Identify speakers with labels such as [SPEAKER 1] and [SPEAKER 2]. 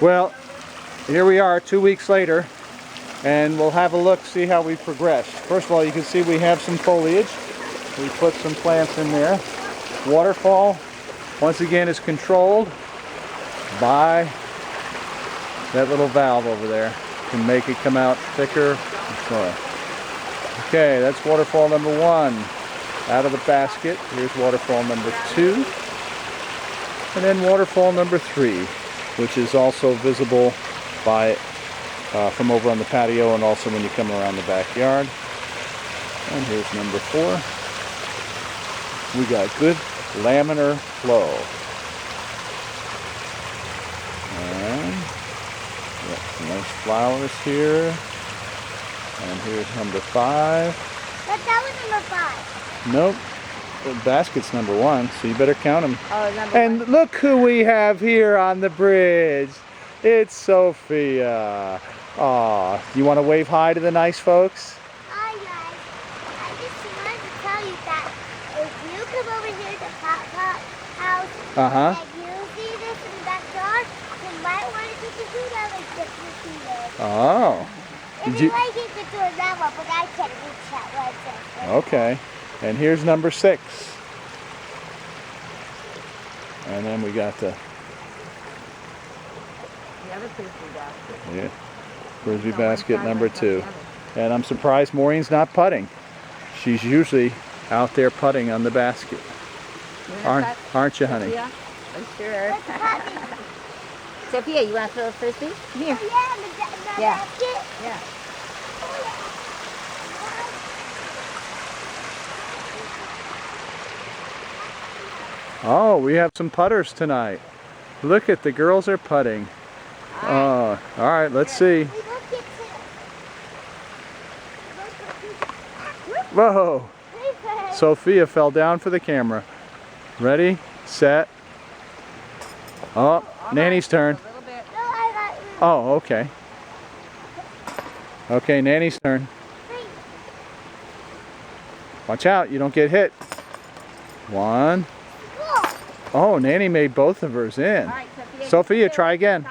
[SPEAKER 1] Well, here we are 2 weeks later, and we'll have a look, see how we've progressed. First of all, you can see we have some foliage. We put some plants in there. Waterfall, once again, is controlled by that little valve over there. Can make it come out thicker and slower. Okay, that's waterfall number 1 out of the basket. Here's waterfall number 2. And then waterfall number 3, which is also visible by from over on the patio and also when you come around the backyard. And here's number 4. We got good laminar flow. And we got some nice flowers here. And here's number 5.
[SPEAKER 2] But that was number 5.
[SPEAKER 1] Nope. The basket's number 1, so you better count them.
[SPEAKER 2] Oh, number 1.
[SPEAKER 1] And look who we have here on the bridge. It's Sophia. Aw, you want to wave hi to the nice folks?
[SPEAKER 2] Hi guys. I just wanted to tell you that if you come over here to Pop house and you see this in the backyard, you might want to take the food out and get your feet in.
[SPEAKER 1] Oh.
[SPEAKER 2] If you like it, you can do it that one, but I can't reach that one.
[SPEAKER 1] Okay. And here's number 6. And then we got the
[SPEAKER 2] other frisbee basket.
[SPEAKER 1] Yeah, frisbee basket number 2. And I'm surprised Maureen's not putting. She's usually out there putting on the basket. Aren't you, honey?
[SPEAKER 3] Yeah, I'm sure. Sophia, you want to throw a frisbee? Come here.
[SPEAKER 2] Oh, yeah, the basket?
[SPEAKER 3] Yeah.
[SPEAKER 1] Oh, we have some putters tonight. Look at the girls are putting. Oh, all right, let's see. Whoa! Sophia fell down for the camera. Ready, set. Oh, Nanny's turn. Oh, okay. Okay, Nanny's turn. Watch out, you don't get hit. 1. Oh, Nanny made both of hers in.
[SPEAKER 3] All right,
[SPEAKER 1] Sophia, try again.